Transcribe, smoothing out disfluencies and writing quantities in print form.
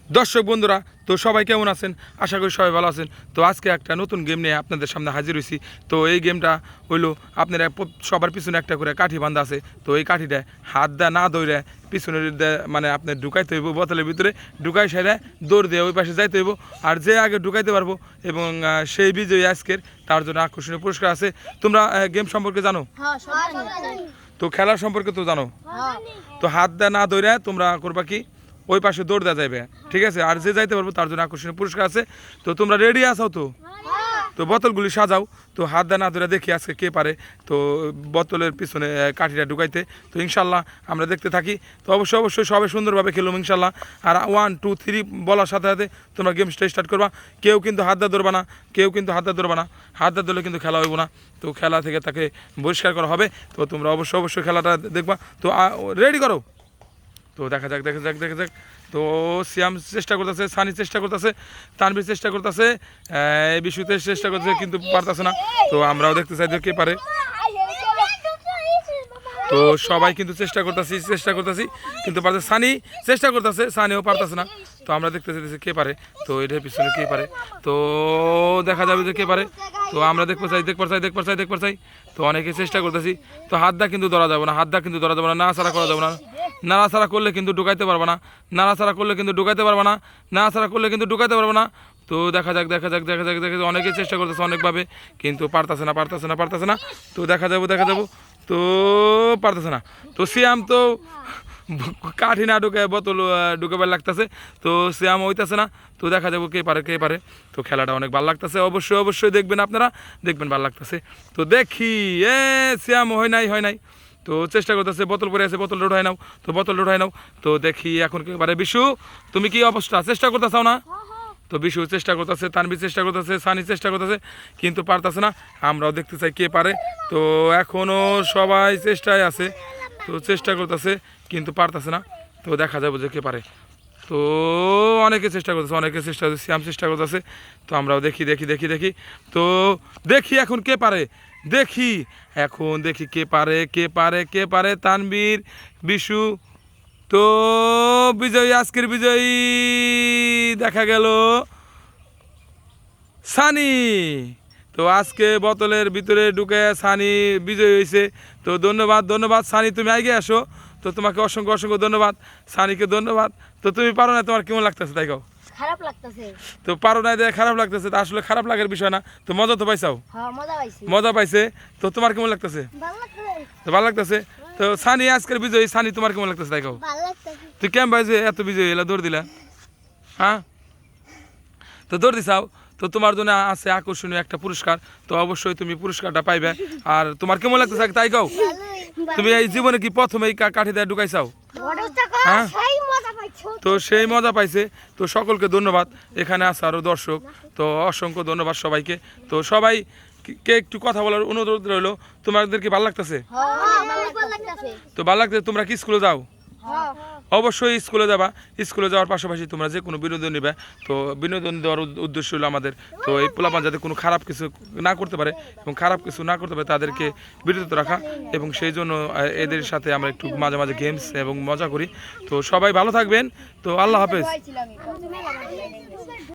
দর্শক বন্ধুরা, তো সবাই কেমন আছেন? আশা করি সবাই ভালো আছেন। তো আজকে একটা নতুন গেম নিয়ে আপনাদের সামনে হাজির হয়েছি। তো এই গেমটা হইলো আপনারা সবার পিছনে একটা করে কাঠি বাঁধা আছে। তো এই কাঠিটা হাত দা না দৌড়ে পিছনে মানে আপনার ঢুকাইতে হইব, বোতলের ভিতরে ঢুকাই সেরে দৌড় দিয়ে ওই পাশে যাইতে হইব। আর যে আগে ঢুকাইতে পারবো এবং সেই বিজয়ী আজকের, তার জন্য আকর্ষণীয় পুরস্কার আছে। তোমরা গেম সম্পর্কে জানো? তো খেলার সম্পর্কে তো জানো। তো হাত দা না দৌড়ে তোমরা করবা কি, ওই পাশে দৌড় দেওয়া যাবে, ঠিক আছে? আর যে যাইতে পারবো তার জন্য আকর্ষণীয় পুরস্কার আছে। তো তোমরা রেডি আছো তো? তো বোতলগুলি সাজাও। তো হাত দা না ধরে দেখি আজকে কে পারে তো বোতলের পিছনে কাঠিটা ঢুকাইতে। তো ইনশাল্লাহ আমরা দেখতে থাকি। তো অবশ্যই সবাই সুন্দরভাবে খেলুম ইনশাল্লাহ। আর 1 2 3 বলার সাথে সাথে তোমরা গেমসটা স্টার্ট করবা। কেউ কিন্তু হাত দা ধরবা না, হাত দা ধরলে কিন্তু খেলা হইব না। তো খেলা থেকে তাকে বহিষ্কার করা হবে। তো তোমরা অবশ্যই খেলাটা দেখবা। তো রেডি করো। তো দেখা যাক। তো সিয়াম চেষ্টা করতেছে, সানি চেষ্টা করতেছে, তানভীর চেষ্টা করতেছে, বিশুতে চেষ্টা করতেছে, কিন্তু পারতেছে না। তো আমরাও দেখতে চাই যে কে পারে। তো সবাই কিন্তু চেষ্টা করতেছি কিন্তু পারতেছে। সানি চেষ্টা করতেছে, সানিও পারতেছে না। তো আমরা দেখতে চাইতেছি কে পারে। তো এটার পিছনে কে পারে, তো দেখা যাবে যে কে পারে। তো আমরা দেখতে চাই। তো অনেকে চেষ্টা করতেছি। তো হাত দা কিন্তু ধরা যাবে না, নাড়াচাড়া করা যাবে না। নাড়াচাড়া করলে কিন্তু ঢুকাইতে পারবে না। তো দেখা যাক। অনেকে চেষ্টা করতেছে অনেকভাবে, কিন্তু পারতেছে না। তো দেখা যাবো। তো পারতেছে না। তো সিয়াম তো কাঠি না ঢুকে বোতল ঢুকাবার লাগতেছে। তো সিয়াম হইতেছে না। তো দেখা যাবো কে পারে। তো খেলাটা অনেক ভালো লাগতেছে। অবশ্যই দেখবেন, আপনারা দেখবেন, ভালো লাগতেছে। তো দেখি সিয়াম হয় নাই। তো চেষ্টা করতেছে, বোতল পরে আছে, বোতল উঠাই নাও। তো দেখি এখন কে পারে। বিশু, তুমি কি অবস্থা? চেষ্টা করতেছাও না? তো বিশু চেষ্টা করতেছে, তানভীর চেষ্টা করতেছে, সানি চেষ্টা করতেছে, কিন্তু পারতেছে না। আমরাও দেখতে চাই কে পারে। তো এখনও সবাই চেষ্টায় আছে। তো চেষ্টা করতেছে কিন্তু পারতেছে না। তো দেখা যাবে যে কে পারে। তো অনেকে চেষ্টা করতেছে, সিয়াম চেষ্টা করতেছে। তো আমরাও দেখি। তো দেখি এখন কে পারে। দেখি কে পারে। তানভীর, বিশু। তো আজকের বিজয়ী দেখা গেল সানি। তো আজকে বোতলের ভিতরে ঢুকে সানি বিজয়ী হয়েছে। তো ধন্যবাদ সানি, তুমি আগে আসো। তো তোমাকে অসংখ্য ধন্যবাদ, সানিকে ধন্যবাদ। তো তুমি পারো না, তোমার কেমন লাগতেছে তাই কও? খারাপ লাগতেছে। তো পারো না দেখে খারাপ লাগতেছে। তা আসলে খারাপ লাগার বিষয় না। তো মজা তো পাইছাও? হ্যাঁ, মজা পাইছে। তো তোমার কেমন লাগতেছে? ভালো লাগতেছে। তো সানি আজকের বিজয়ী, সানি তোমার কেমন লাগতেছে তাই কও? তুই কেমন পাইছে এত বিজয়ী এলা দৌড় দিলা? হ্যাঁ, তো দৌড় দিছাও। তো তোমার জন্য আছে আকর্ষণীয় একটা পুরস্কার। তো অবশ্যই তুমি পুরস্কারটা পাইবে। আর তোমার কেমন লাগতেছে তাই কও? তুমি এই জীবনে কি প্রথম এই কাঠি দিয়ে ঢুকাইছাও? হ্যাঁ, তো সেই মজা পাইছে। তো সকলকে ধন্যবাদ, এখানে আছে আরও দর্শক। তো অসংখ্য ধন্যবাদ সবাইকে। তো সবাই কে একটু কথা বলার অনুরোধ রইল। তোমাদের কি ভালো লাগতেছে? তো ভালো লাগতেছে। তোমরা কি স্কুলে যাও? অবশ্যই স্কুলে যাওয়ার পাশাপাশি তোমরা যে কোনো বিনোদন নিবে। তো বিনোদন দেওয়ার উদ্দেশ্য হলো আমাদের, তো এই পোলাপান যাতে কোনো খারাপ কিছু না করতে পারে তাদেরকে বিরত রাখা। এবং সেই জন্য এদের সাথে আমরা একটু মাঝে গেমস এবং মজা করি। তো সবাই ভালো থাকবেন। তো আল্লাহ হাফেজ।